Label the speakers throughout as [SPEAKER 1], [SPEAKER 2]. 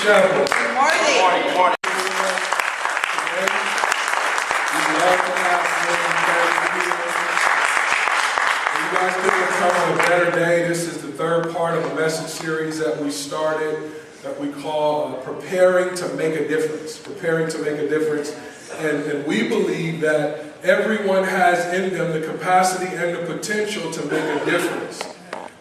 [SPEAKER 1] Shepherd.
[SPEAKER 2] Good morning.
[SPEAKER 3] Good morning.
[SPEAKER 1] We'd love to have you guys couldn't come on a better day. This is the third part of a message series that we started that we call Preparing to Make a Difference. Preparing to Make a Difference. And we believe that everyone has in them the capacity and the potential to make a difference.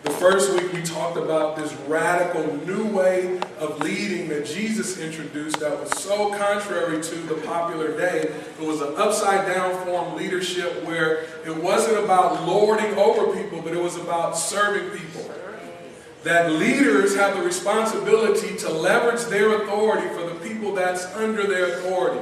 [SPEAKER 1] The first week we talked about this radical new way of leading that Jesus introduced that was so contrary to the popular day. It was an upside down form leadership where it wasn't about lording over people, but it was about serving people. That leaders have the responsibility to leverage their authority for the people that's under their authority.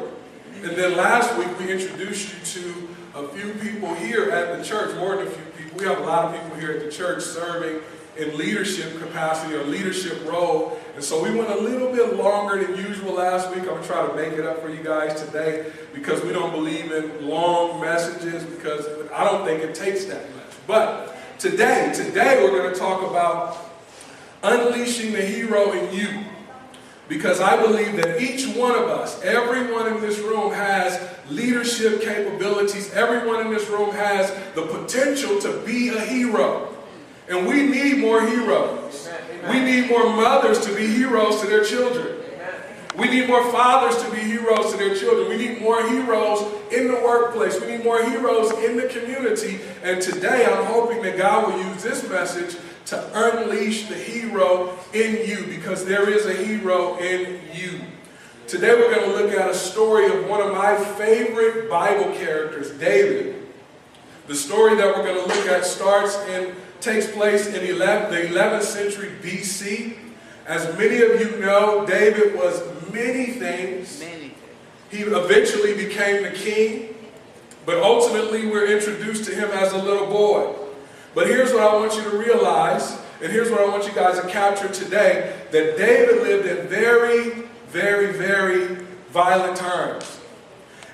[SPEAKER 1] And then last week we introduced you to a few people here at the church, more than a few people. We have a lot of people here at the church serving in leadership capacity or leadership role. And so we went a little bit longer than usual last week. I'm going to try to make it up for you guys today because we don't believe in long messages because I don't think it takes that much. But today we're going to talk about unleashing the hero in you. Because I believe that each one of us, everyone in this room has leadership capabilities. Everyone in this room has the potential to be a hero. And we need more heroes. Amen. We need more mothers to be heroes to their children. Amen. We need more fathers to be heroes to their children. We need more heroes in the workplace. We need more heroes in the community. And today I'm hoping that God will use this message to unleash the hero in you, because there is a hero in you. Today we're going to look at a story of one of my favorite Bible characters, David. The story that we're going to look at takes place in the 11th century BC. As many of you know, David was many things. He eventually became the king, but ultimately we're introduced to him as a little boy. But here's what I want you to realize, and here's what I want you guys to capture today, that David lived in very, very, very violent times.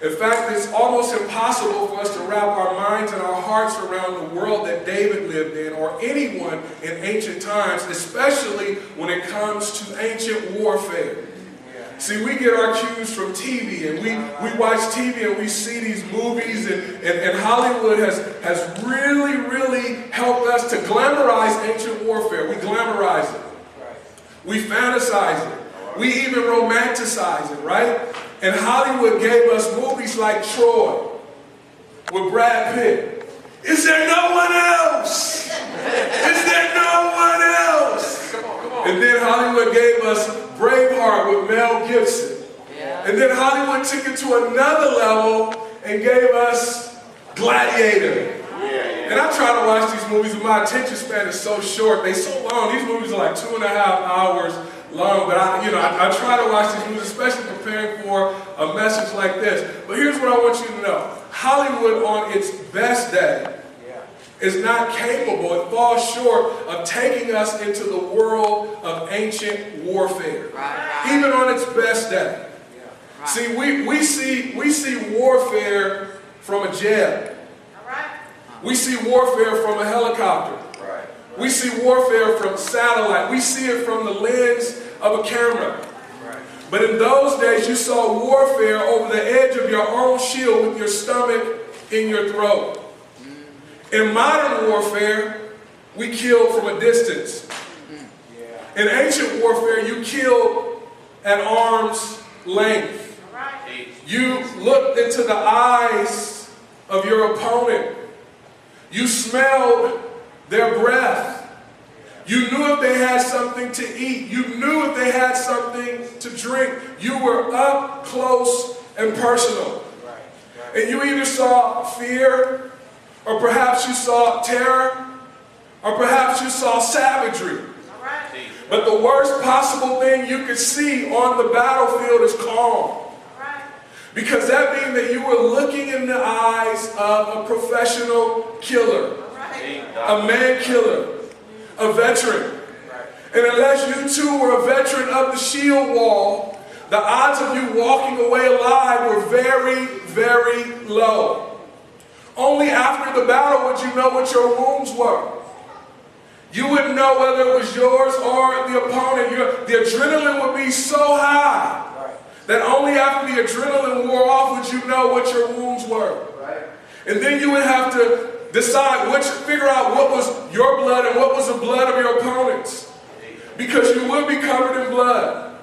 [SPEAKER 1] In fact, it's almost impossible for us to wrap our minds and our hearts around the world that David lived in, or anyone in ancient times, especially when it comes to ancient warfare. See, we get our cues from TV, and we watch TV and we see these movies, and Hollywood has really, really helped us to glamorize ancient warfare. We glamorize it. We fantasize it. We even romanticize it, right? And Hollywood gave us movies like Troy with Brad Pitt. Is there no one else? Is there no one else? Come on. And then Hollywood gave us Braveheart with Mel Gibson. Yeah. And then Hollywood took it to another level and gave us Gladiator. Yeah. And I try to watch these movies and my attention span is so short. They're so long. These movies are like 2.5 hours long. But I try to watch these movies, especially preparing for a message like this. But here's what I want you to know. Hollywood on its best day is not capable, it falls short of taking us into the world of ancient warfare. Right. Even on its best day. Yeah. Right. See, we see warfare from a jet. Right. We see warfare from a helicopter. Right. We see warfare from satellite. We see it from the lens of a camera. Right. But in those days, you saw warfare over the edge of your own shield with your stomach in your throat. In modern warfare, we kill from a distance. In ancient warfare, you kill at arm's length. You looked into the eyes of your opponent. You smelled their breath. You knew if they had something to eat. You knew if they had something to drink. You were up close and personal. And you either saw fear, or perhaps you saw terror, or perhaps you saw savagery. But the worst possible thing you could see on the battlefield is calm. Because that means that you were looking in the eyes of a professional killer, a man killer, a veteran. And unless you two were a veteran of the shield wall, the odds of you walking away alive were very, very low. Only after the battle would you know what your wounds were. You wouldn't know whether it was yours or the opponent. The adrenaline would be so high that only after the adrenaline wore off would you know what your wounds were. And then you would have to decide figure out what was your blood and what was the blood of your opponents. Because you will be covered in blood,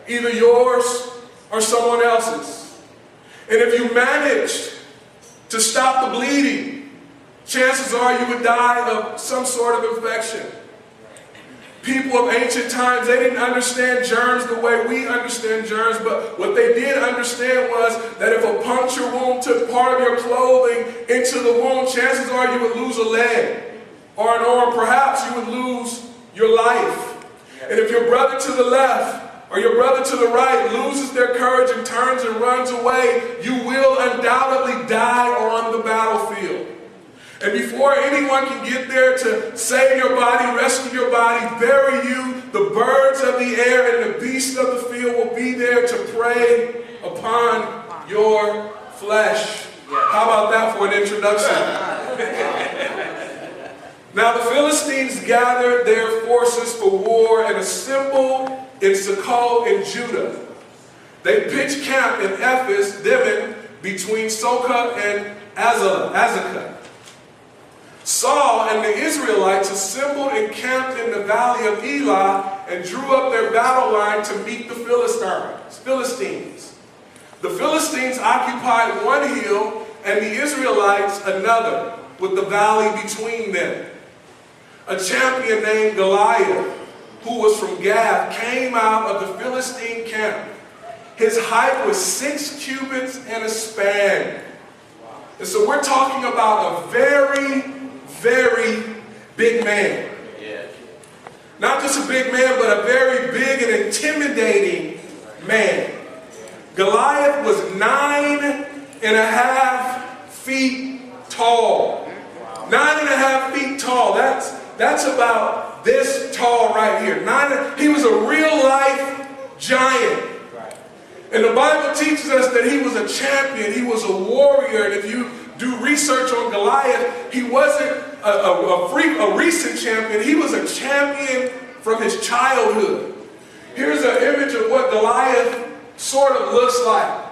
[SPEAKER 1] either yours or someone else's. And if you managed to stop the bleeding, chances are you would die of some sort of infection. People of ancient times, they didn't understand germs the way we understand germs, but what they did understand was that if a puncture wound took part of your clothing into the wound, chances are you would lose a leg or an arm. Perhaps you would lose your life. And if your brother to the left or your brother to the right loses their courage and turns and runs away, you will undoubtedly die on the battlefield. And before anyone can get there to save your body, rescue your body, bury you, the birds of the air and the beasts of the field will be there to prey upon your flesh. How about that for an introduction? Now the Philistines gathered their forces for war and assembled in Succoth in Judah. They pitched camp in Ephes, Dimmon, between Soka and Azekah. Saul and the Israelites assembled and camped in the valley of Elah and drew up their battle line to meet the Philistines. The Philistines occupied one hill and the Israelites another, with the valley between them. A champion named Goliath, who was from Gath, came out of the Philistine camp. His height was 6 cubits and a span. And so we're talking about a very, very big man. Not just a big man, but a very big and intimidating man. Goliath was 9.5 feet tall. 9.5 feet tall. That's about this tall right here. He was a real life giant. And the Bible teaches us that he was a champion. He was a warrior. And if you do research on Goliath, he wasn't a recent champion. He was a champion from his childhood. Here's an image of what Goliath sort of looks like.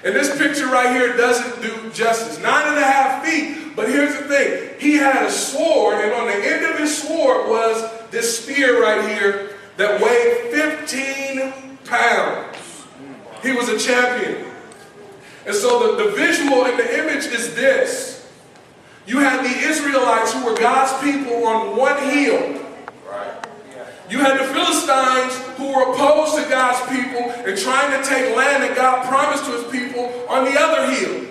[SPEAKER 1] And this picture right here doesn't do justice. 9.5 feet. But here's the thing. He had a sword, and on the end of his sword was this spear right here that weighed 15 pounds. He was a champion. And so the visual and the image is this. You had the Israelites, who were God's people, on one hill. You had the Philistines, who were opposed to God's people and trying to take land that God promised to his people, on the other hill.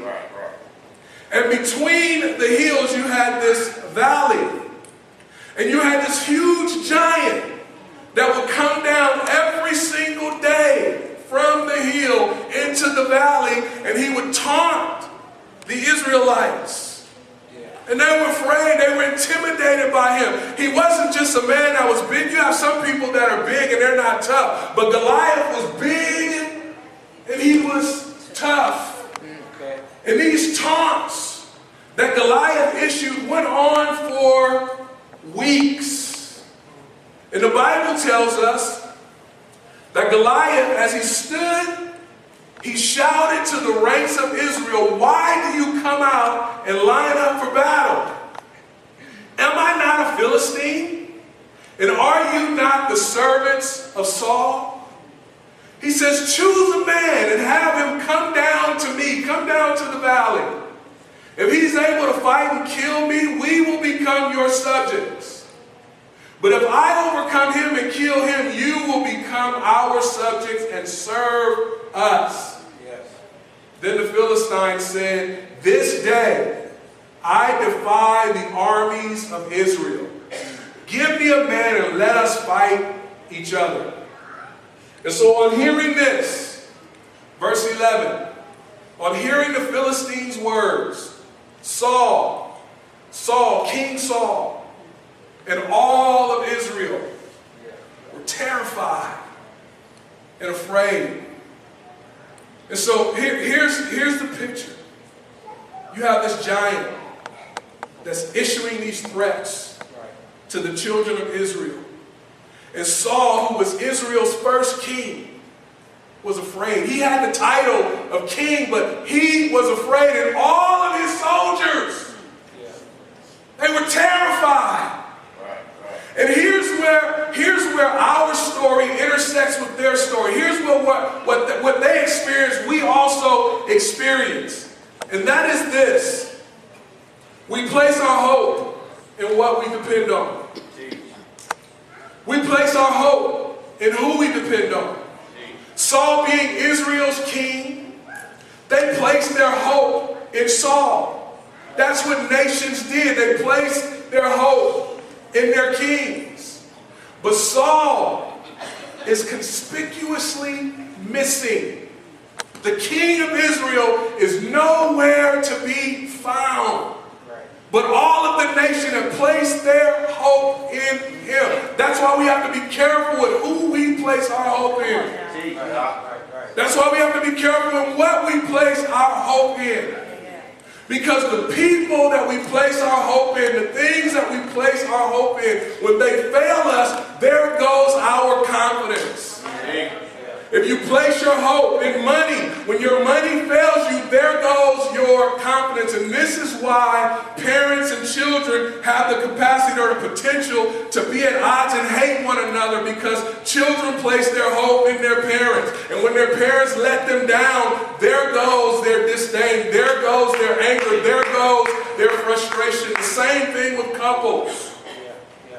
[SPEAKER 1] And between the hills you had this valley. And you had this huge giant that would come down every single day from the hill into the valley, and he would taunt the Israelites. And they were afraid, they were intimidated by him. He wasn't just a man that was big. You have some people that are big and they're not tough. But Goliath was big and he was tough. And these taunts that Goliath issued went on for weeks. And the Bible tells us that Goliath, as he stood, he shouted to the ranks of Israel, "Why do you come out and line up for battle? Am I not a Philistine? And are you not the servants of Saul?" He says, "Choose a man and have him come down to me, come down to the valley. If he's able to fight and kill me, we will become your subjects. But if I overcome him and kill him, you will become our subjects and serve us." Then the Philistines said, "This day I defy the armies of Israel. Give me a man and let us fight each other." And so on hearing this, verse 11, on hearing the Philistines' words, King Saul, and all of Israel were terrified and afraid. And so here's the picture. You have this giant that's issuing these threats. to the children of Israel. And Saul, who was Israel's first king, was afraid. He had the title of king, but he was afraid. And all of his soldiers, they were terrified. And here's where our story intersects with their story. Here's what they experienced, we also experience. And that is this. We place our hope in what we depend on. We place our hope in who we depend on. Saul being Israel's king, they placed their hope in Saul. That's what nations did. They placed their hope in their kings. But Saul is conspicuously missing. The king of Israel is nowhere to be found. But all of the nation have placed their hope in him. That's why we have to be careful with who we place our hope in. That's why we have to be careful in what we place our hope in. Because the people that we place our hope in, the things that we place our hope in, when they fail us, there goes our confidence. If you place your hope in money, when your money fails you, there goes your confidence. And this is why parents and children have the capacity or the potential to be at odds and hate one another, because children place their hope in their parents. And when their parents let them down, there goes their disdain, there goes their anger, there goes their frustration. The same thing with couples.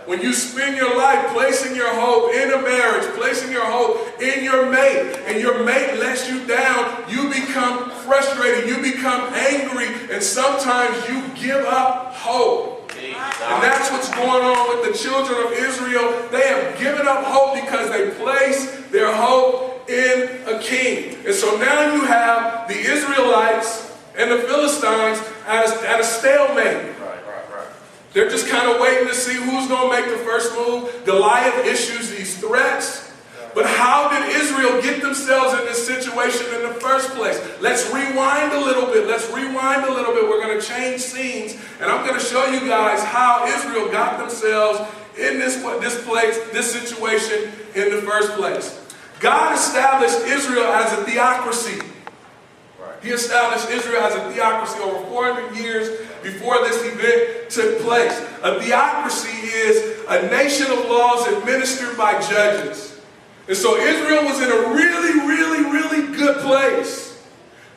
[SPEAKER 1] When you spend your life placing your hope in a marriage, placing your hope in your mate, and your mate lets you down, you become frustrated, you become angry, and sometimes you give up hope. And that's what's going on with the children of Israel. They have given up hope because they placed their hope in a king. And so now you have the Israelites and the Philistines at a stalemate. They're just kind of waiting to see who's going to make the first move. Goliath issues these threats. But how did Israel get themselves in this situation in the first place? Let's rewind a little bit. We're going to change scenes. And I'm going to show you guys how Israel got themselves in this situation in the first place. God established Israel as a theocracy. He established Israel as a theocracy over 400 years before this event took place. A theocracy is a nation of laws administered by judges. And so Israel was in a really good place.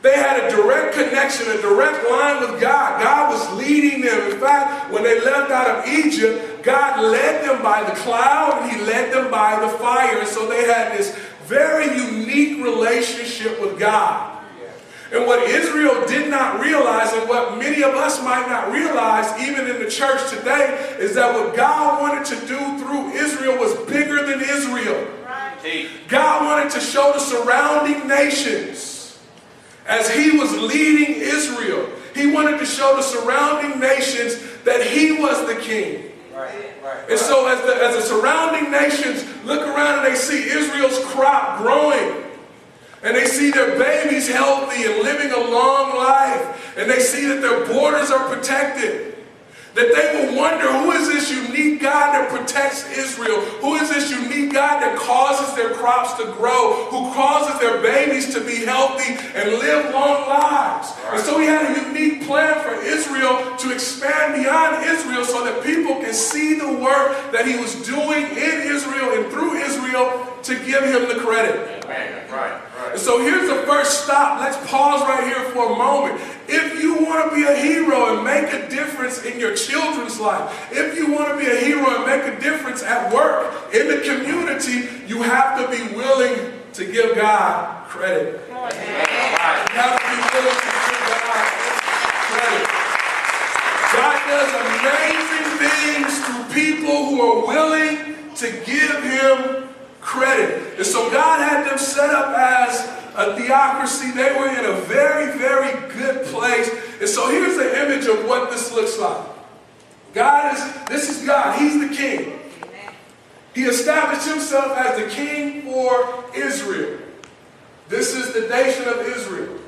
[SPEAKER 1] They had a direct connection, a direct line with God. God was leading them. In fact, when they left out of Egypt, God led them by the cloud and he led them by the fire. And so they had this very unique relationship with God. And what Israel did not realize, and what many of us might not realize, even in the church today, is that what God wanted to do through Israel was bigger than Israel. God wanted to show the surrounding nations, as he was leading Israel, he wanted to show the surrounding nations that he was the king. And so as the surrounding nations look around and they see Israel's crop growing, and they see their babies healthy and living a long life, and they see that their borders are protected, that they will wonder, who is this unique God that protects Israel? Who is this unique God that causes their crops to grow, who causes their babies to be healthy and live long lives? And so he had a unique plan for Israel to expand beyond Israel so that people can see the work that he was doing in Israel and through Israel to give him the credit. Right. And so here's the first stop. Let's pause right here for a moment. If you want to be a hero and make a difference in your children's life, if you want to be a hero and make a difference at work, in the community, you have to be willing to give God credit. You have to be willing to give God credit. God does amazing things through people who are willing to give him credit. And so God had them set up as a theocracy. They were in a very good place. And so here's the image of what this looks like. This is God. He's the king. He established himself as the king for Israel. This is the nation of Israel.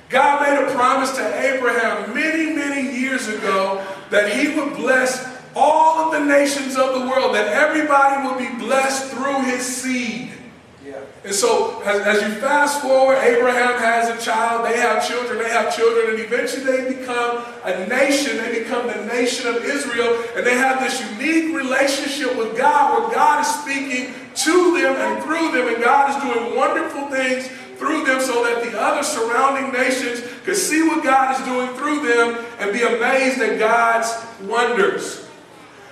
[SPEAKER 1] God made a promise to Abraham many years ago that he would bless all of the nations of the world, that everybody would be blessed through his seed. And so, as you fast forward, Abraham has a child, they have children, and eventually they become a nation. They become the nation of Israel, and they have this unique relationship with God, where God is speaking to them and through them, and God is doing wonderful things through them so that the other surrounding nations could see what God is doing through them and be amazed at God's wonders.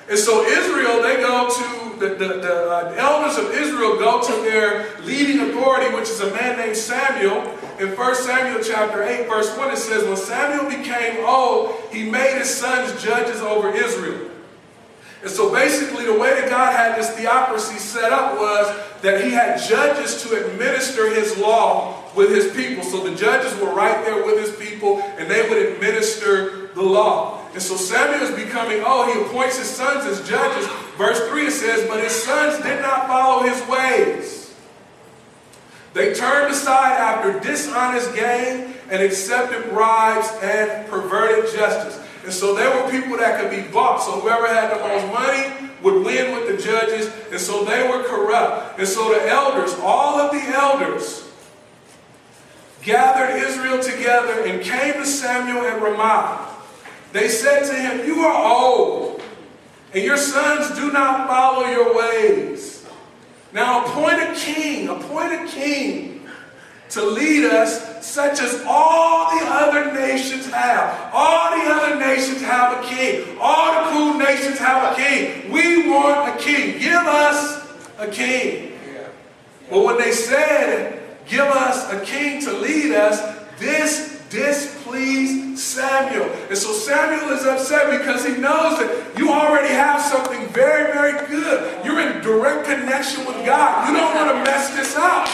[SPEAKER 1] And so Israel, they go to, the elders of Israel go to their leading authority, which is a man named Samuel. In 1 Samuel chapter 8, verse 1, it says, when Samuel became old, he made his sons judges over Israel. And so basically the way that God had this theocracy set up was that he had judges to administer his law with his people. So the judges were right there with his people, and they would administer the law. And so Samuel is becoming old. He appoints his sons as judges. Verse 3, it says, but his sons did not follow his ways. They turned aside after dishonest gain and accepted bribes and perverted justice. And so there were people that could be bought. So whoever had the most money would win with the judges. And so they were corrupt. And so the elders, all of the elders, gathered Israel together and came to Samuel at Ramah. They said to him, you are old, and your sons do not follow your ways. Now appoint a king to lead us, such as all the other nations have. All the other nations have a king. All the cool nations have a king. We want a king. Give us a king. But when they said, give us a king to lead us, this displeased Samuel. And so Samuel is upset because he knows that you already have something very, very good. You're in direct connection with God. You don't want to mess this up.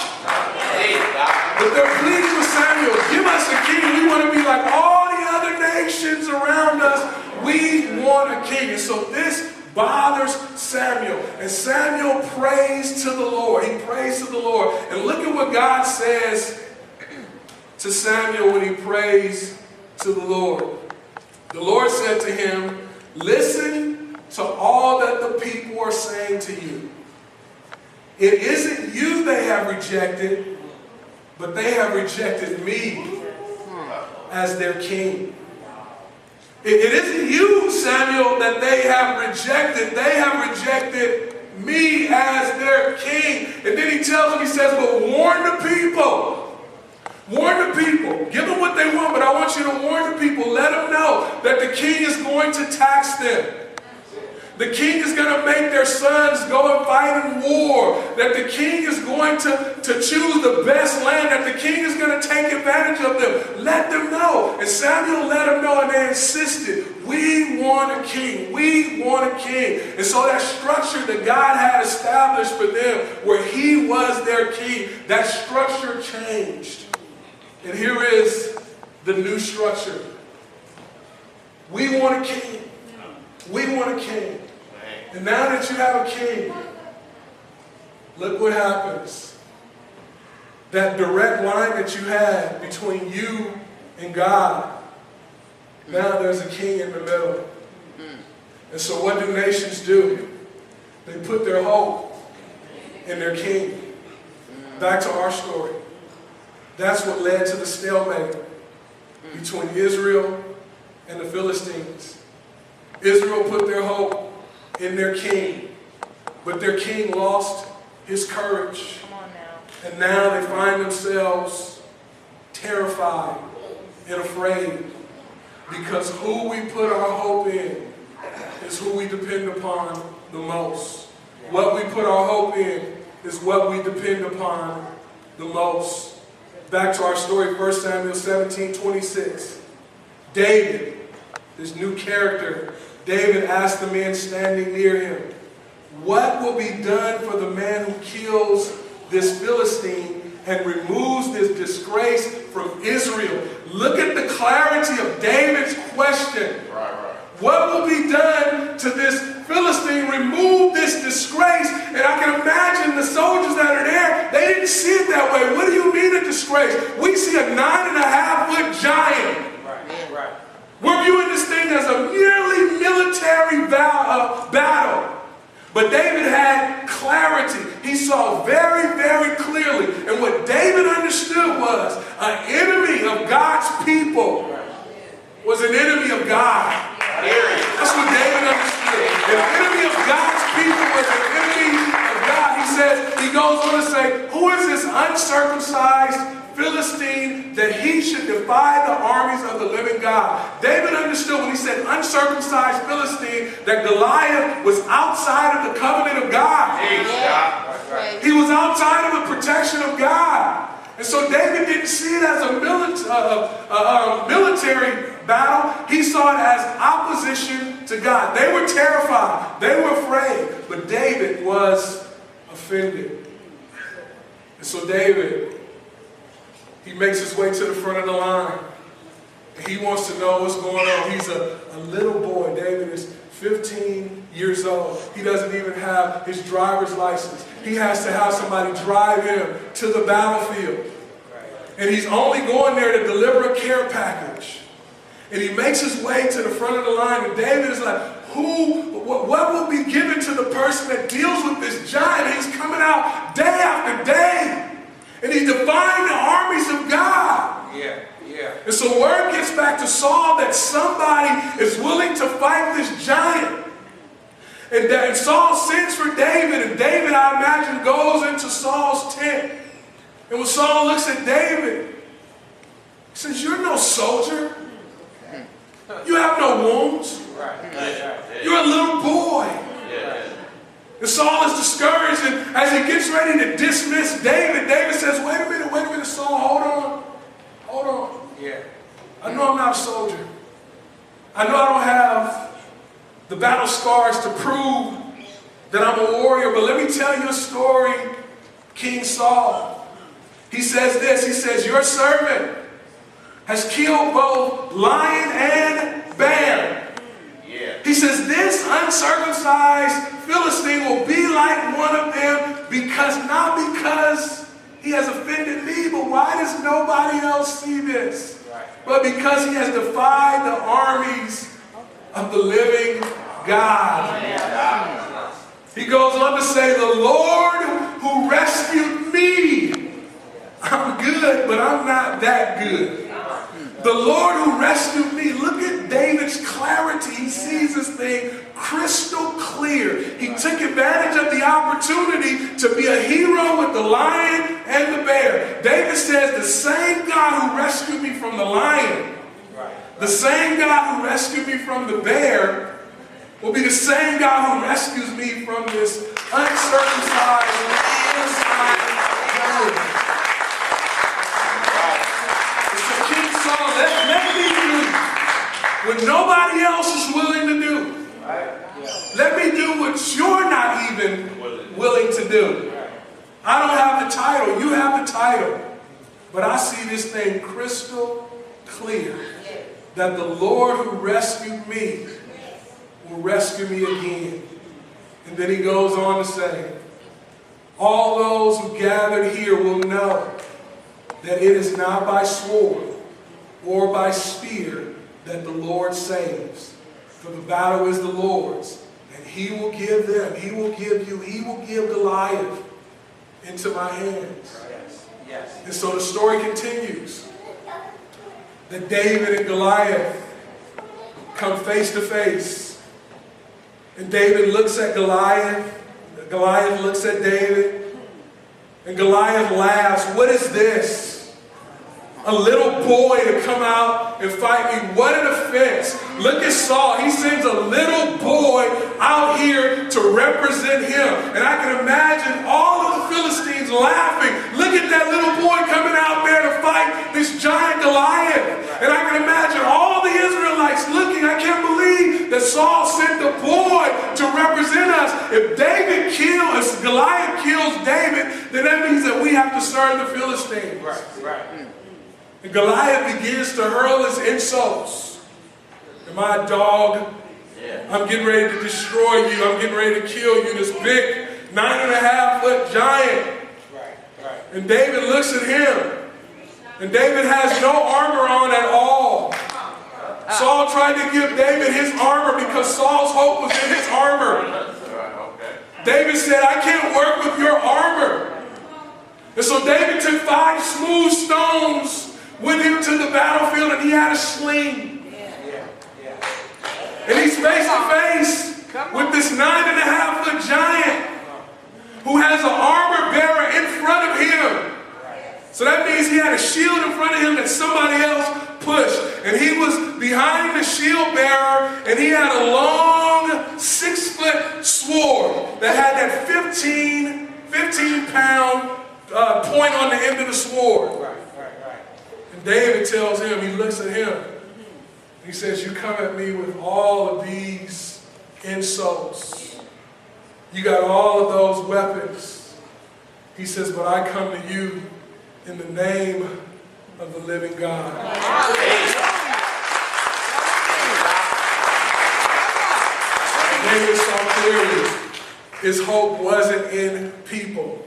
[SPEAKER 1] But they're pleading with Samuel, give us a king. We want to be like all the other nations around us. We want a king. And so this bothers Samuel. And Samuel prays to the Lord. He prays to the Lord. And look at what God says to Samuel when he prays to the Lord. The Lord said to him, listen to all that the people are saying to you. It isn't you they have rejected, but they have rejected me as their king. It isn't you, Samuel, that they have rejected. They have rejected me as their king. And then he tells them, he says, but warn the people. Warn the people. Give them what they want, but I want you to warn the people. Let them know that the king is going to tax them. The king is going to make their sons go and fight in war. That the king is going to choose the best land. That the king is going to take advantage of them. Let them know. And Samuel let them know, and they insisted, we want a king. We want a king. And so that structure that God had established for them, where he was their king, that structure changed. And here is the new structure. We want a king. We want a king. And now that you have a king, look what happens. That direct line that you had between you and God, now there's a king in the middle. And so what do nations do? They put their hope in their king. Back to our story. That's what led to the stalemate between Israel and the Philistines. Israel put their hope in their king, but their king lost his courage.
[SPEAKER 2] Come on now.
[SPEAKER 1] And now they find themselves terrified and afraid, because who we put our hope in is who we depend upon the most. What we put our hope in is what we depend upon the most. Back to our story, 1 Samuel 17:26. David, this new character, David asked the men standing near him, what will be done for the man who kills this Philistine and removes this disgrace from Israel? Look at the clarity of David's question. What will be done to this Philistine? Remove this disgrace. And I can imagine the soldiers that are there, they didn't see it that way. What do you mean a disgrace? We see a 9.5-foot giant. We're viewing this thing as a merely military clarity. He saw very, very clearly. And what David understood was an enemy of God's people was an enemy of God. That's what David understood. An enemy of God's people was an enemy of God. He goes on to say, who is this uncircumcised Philistine that he should defy the armies of the living God? David understood when he said uncircumcised Philistine that Goliath was outside of the covenant of God. He was outside of the protection of God. And so David didn't see it as a military battle. He saw it as opposition to God. They were terrified. They were afraid. But David was offended. And so David, he makes his way to the front of the line. And he wants to know what's going on. He's a little boy. David is 15 years old. He doesn't even have his driver's license. He has to have somebody drive him to the battlefield. And he's only going there to deliver a care package. And he makes his way to the front of the line. And David is like, what will be given to the person that deals with this giant? He's coming out day after day. And he's defying the armies of God. And so word gets back to Saul that somebody is willing to fight this giant. And Saul sends for David. And David, I imagine, goes into Saul's tent. And when Saul looks at David, he says, you're no soldier. You have no wounds. You're a little boy. And Saul is discouraged, and as he gets ready to dismiss David, David says, wait a minute, Saul, hold on. I know I'm not a soldier. I know I don't have the battle scars to prove that I'm a warrior, but let me tell you a story, King Saul. He says this, he says, your servant has killed both lion and bear. He says, this uncircumcised Philistine will be like one of them not because he has offended me, but why does nobody else see this? But because he has defied the armies of the living God. He goes on to say, the Lord who rescued me. I'm good, but I'm not that good. The Lord who rescued me. Look at David's clarity. He sees this thing crystal clear. He took advantage of the opportunity to be a hero with the lion and the bear. David says, the same God who rescued me from the lion, the same God who rescued me from the bear, will be the same God who rescues me from this uncircumcised Philistine. Let me do what nobody else is willing to do. Let me do what you're not even willing to do. I don't have the title. You have the title. But I see this thing crystal clear that the Lord who rescued me will rescue me again. And then he goes on to say, all those who gathered here will know that it is not by sword or by spear that the Lord saves. For the battle is the Lord's, and he will give them, he will give you, he will give Goliath into my hands. And so the story continues that David and Goliath come face to face. And David looks at Goliath. Goliath looks at David. And Goliath laughs. What is this? A little boy to come out and fight me. What an offense. Look at Saul. He sends a little boy out here to represent him. And I can imagine all of the Philistines laughing. Look at that little boy coming out there to fight this giant Goliath. And I can imagine all the Israelites looking. I can't believe that Saul sent the boy to represent us. If Goliath kills David, then that means that we have to serve the Philistines. And Goliath begins to hurl his insults. Am I a dog? I'm getting ready to destroy you. I'm getting ready to kill you. This big 9.5-foot giant. And David looks at him. And David has no armor on at all. Saul tried to give David his armor because Saul's hope was in his armor. David said, I can't work with your armor. And so David took 5 smooth stones with him to the battlefield, and he had a sling. And he's face to face with this 9.5-foot giant who has an armor bearer in front of him. So that means he had a shield in front of him that somebody else pushed. And he was behind the shield bearer, and he had a long 6-foot sword that had that 15-pound point on the end of the sword. And David tells him, he looks at him, he says, you come at me with all of these insults. You got all of those weapons. He says, but I come to you in the name of the living God. David saw clearly his hope wasn't in people.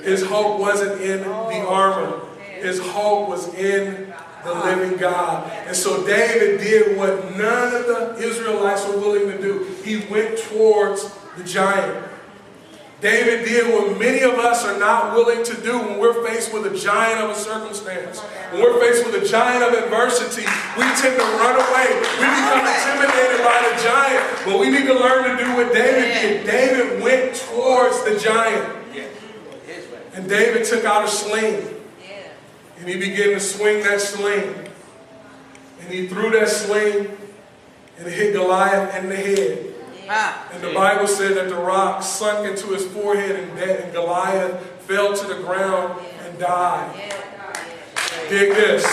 [SPEAKER 1] His hope wasn't in the armor. His hope was in the living God. And so David did what none of the Israelites were willing to do. He went towards the giant. David did what many of us are not willing to do when we're faced with a giant of a circumstance. When we're faced with a giant of adversity, we tend to run away. We become intimidated by the giant. But we need to learn to do what David did. David went towards the giant. And David took out a sling. And he began to swing that sling. And he threw that sling and it hit Goliath in the head. And the Bible said that the rock sunk into his forehead and Goliath fell to the ground and died. Dig this.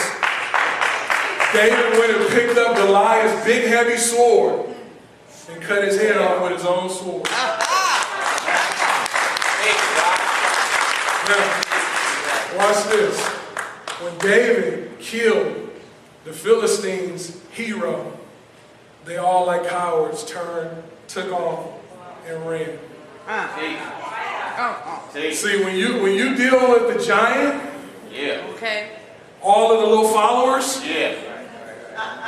[SPEAKER 1] David went and picked up Goliath's big heavy sword and cut his head off with his own sword. Now, watch this. When David killed the Philistines' hero, they all like cowards took off and ran. See, when you deal with the giant, all of the little followers,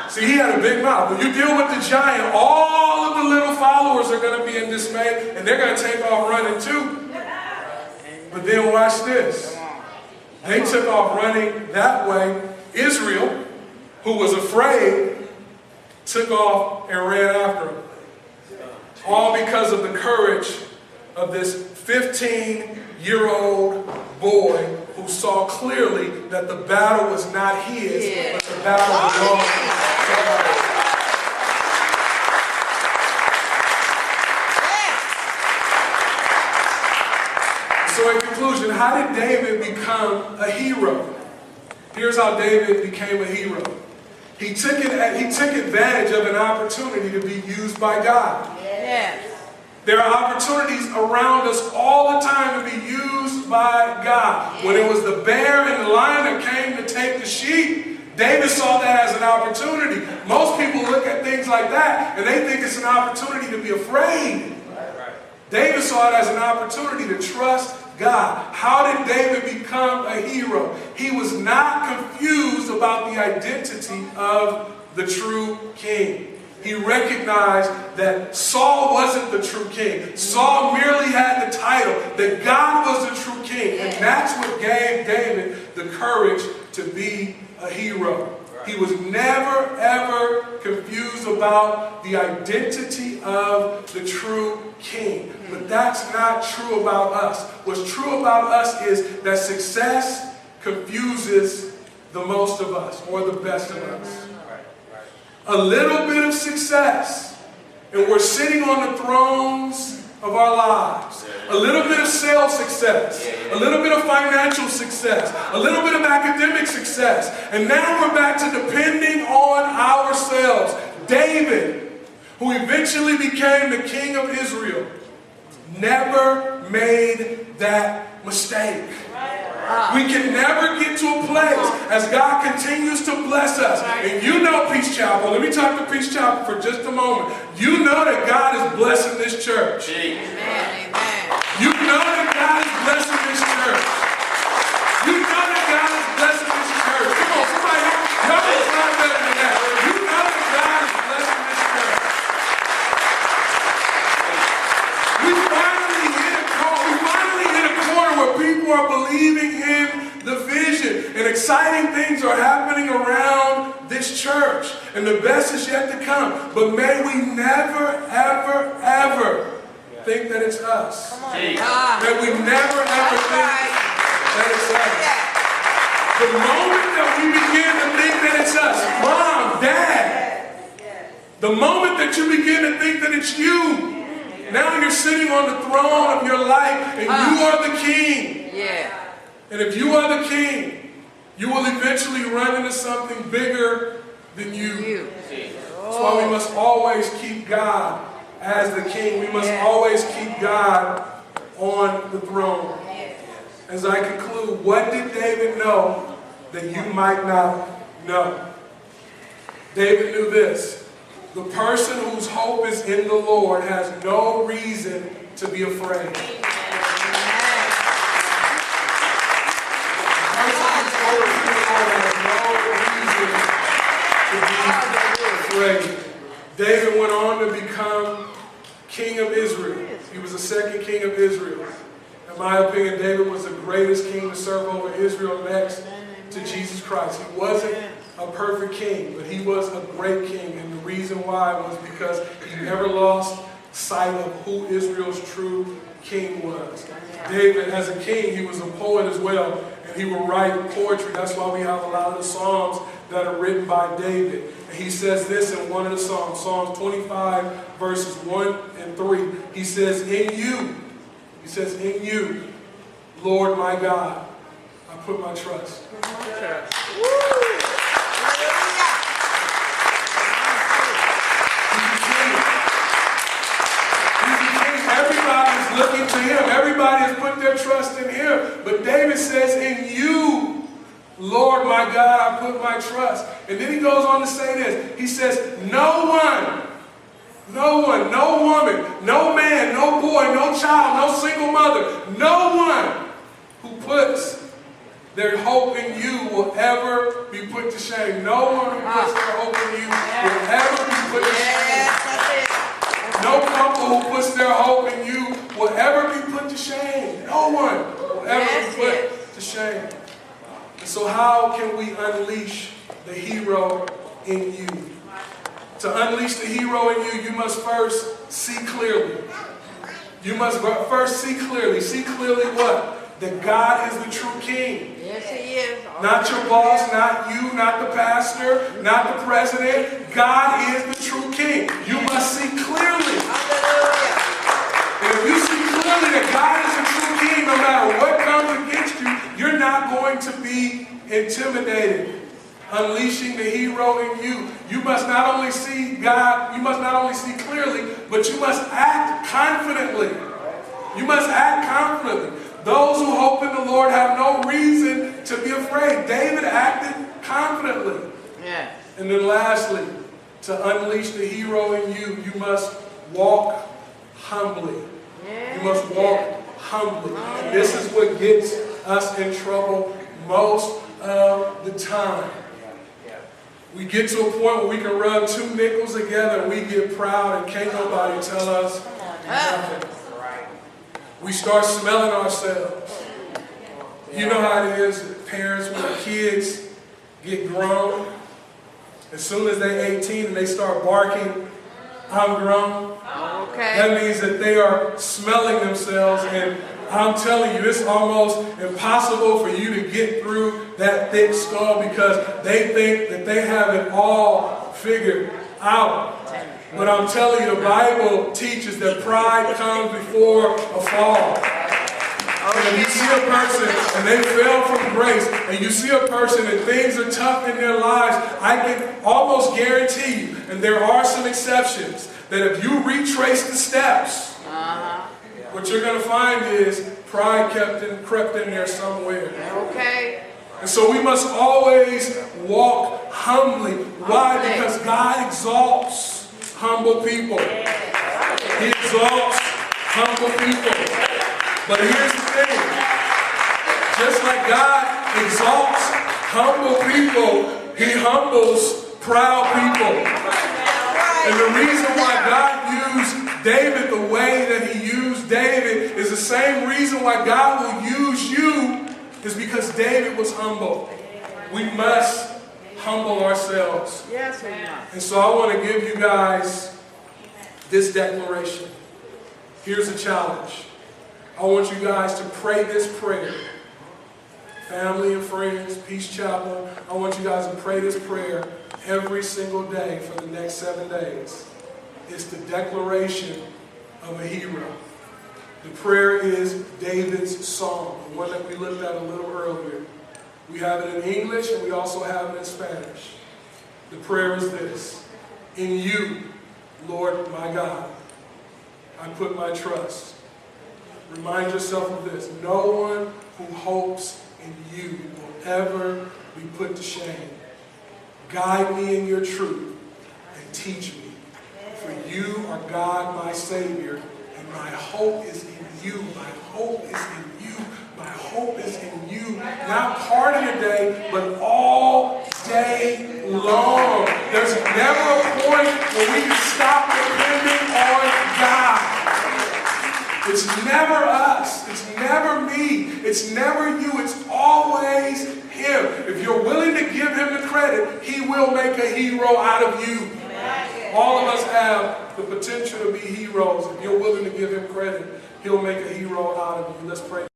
[SPEAKER 1] see, he had a big mouth. When you deal with the giant, all of the little followers are going to be in dismay, and they're going to take off running too. But then watch this. They took off running that way. Israel, who was afraid, took off and ran after him. All because of the courage of this 15-year-old boy who saw clearly that the battle was not his, but the battle belonged to God. So in conclusion, how did David become a hero? Here's how David became a hero. He took advantage of an opportunity to be used by God. There are opportunities around us all the time to be used by God. When it was the bear and the lion that came to take the sheep, David saw that as an opportunity. Most people look at things like that and they think it's an opportunity to be afraid. David saw it as an opportunity to trust God. How did David become a hero? He was not confused about the identity of the true king. He recognized that Saul wasn't the true king. Saul merely had the title, that God was the true king. And that's what gave David the courage to be a hero. He was never, ever confused about the identity of the true king. But that's not true about us. What's true about us is that success confuses the most of us, or the best of us. A little bit of success, and we're sitting on the thrones of our lives. A little bit of sales success, a little bit of financial success, a little bit of academic success, and now we're back to depending on ourselves. David, who eventually became the king of Israel, never made that mistake. We can never get to a place as God continues to bless us. And you know, Peace Chapel, let me talk to Peace Chapel for just a moment. You know that God is blessing this church.
[SPEAKER 2] Amen.
[SPEAKER 1] You know that God is blessing this church. You know that God is blessing this church. Come on, somebody, y'all is not better than that. You know that God is blessing this church. We finally exciting things are happening around this church, and the best is yet to come. But may we never, ever, ever think that it's us. May we never, ever think that it's us. The moment that we begin to think that it's us, Mom, Dad, the moment that you begin to think that it's you, now you're sitting on the throne of your life and you are the king. And if you are the king, you will eventually run into something bigger than you. That's why we must always keep God as the king. We must always keep God on the throne. As I conclude, what did David know that you might not know? David knew this: the person whose hope is in the Lord has no reason to be afraid. The person whose hope is in the Lord has no reason to be afraid. David went on to become king of Israel. He was the second king of Israel. In my opinion, David was the greatest king to serve over Israel next to Jesus Christ. He wasn't a perfect king, but he was a great king. And the reason why was because he never lost sight of who Israel's true king was. David, as a king, he was a poet as well, and he would write poetry. That's why we have a lot of the Psalms that are written by David. And he says this in one of the Psalms, Psalms 25, verses 1 and 3. He says, in you, Lord my God, I put my trust. Everybody's looking to him. Everybody has put their trust in him. But David says, in you, Lord my God, I put my trust. And then he goes on to say this. He says, no one, no woman, no man, no boy, no child, no single mother, no one who puts their hope in you will ever be put to shame. No one who puts their hope in you will ever be put to shame. No couple who puts their hope in you will ever be put to shame. No one will ever be put to shame. And so how can we unleash the hero in you? To unleash the hero in you, you must first see clearly. You must first see clearly. See clearly what? That God is the true king.
[SPEAKER 2] Yes, he is.
[SPEAKER 1] Not your boss, not you, not the pastor, not the president. God is the true king. You must see clearly.
[SPEAKER 2] Hallelujah.
[SPEAKER 1] And if you see clearly that God is the true king, no matter what comes against you, you're not going to be intimidated. Unleashing the hero in you. You must not only see God, you must not only see clearly, but you must act confidently. You must act confidently. Those who hope in the Lord have no reason to be afraid. David acted confidently.
[SPEAKER 2] Yeah.
[SPEAKER 1] And then lastly, to unleash the hero in you, you must walk humbly.
[SPEAKER 2] Yeah.
[SPEAKER 1] You must walk humbly. And this is what gets us in trouble most of the time. We get to a point where we can rub two nickels together and we get proud and can't nobody tell us nothing. We start smelling ourselves. You know how it is, parents, when the kids get grown, as soon as they're 18 and they start barking, I'm grown.
[SPEAKER 2] Okay.
[SPEAKER 1] That means that they are smelling themselves, and I'm telling you, it's almost impossible for you to get through that thick skull because they think that they have it all figured out. But I'm telling you, the Bible teaches that pride comes before a fall. And if you see a person and they fell from grace, and you see a person and things are tough in their lives, I can almost guarantee you, and there are some exceptions, that if you retrace the steps, what you're going to find is pride crept in there somewhere.
[SPEAKER 2] Okay.
[SPEAKER 1] And so we must always walk humbly. Why? Because God exalts humble people. He exalts humble people. But here's the thing. Just like God exalts humble people, he humbles proud people. And the reason why God used David the way that he used David is the same reason why God will use you, is because David was humble. We must humble ourselves.
[SPEAKER 2] Yes, we must.
[SPEAKER 1] And so I want to give you guys this declaration. Here's a challenge. I want you guys to pray this prayer. Family and friends, Peace Chapel, I want you guys to pray this prayer every single day for the next 7 days. It's the declaration of a hero. The prayer is David's song, the one that we looked at a little earlier. We have it in English and we also have it in Spanish. The prayer is this: in you, Lord my God, I put my trust. Remind yourself of this: no one who hopes in you will ever be put to shame. Guide me in your truth and teach me. For you are God, my Savior, and my hope is in you. My hope is in you. My hope is in you. Not part of the day, but all day long. There's never a point where we can stop depending on God. It's never us. It's never me. It's never you. It's always Him. If you're willing to give Him the credit, He will make a hero out of you. All of us have the potential to be heroes. If you're willing to give Him credit, He'll make a hero out of you. Let's pray.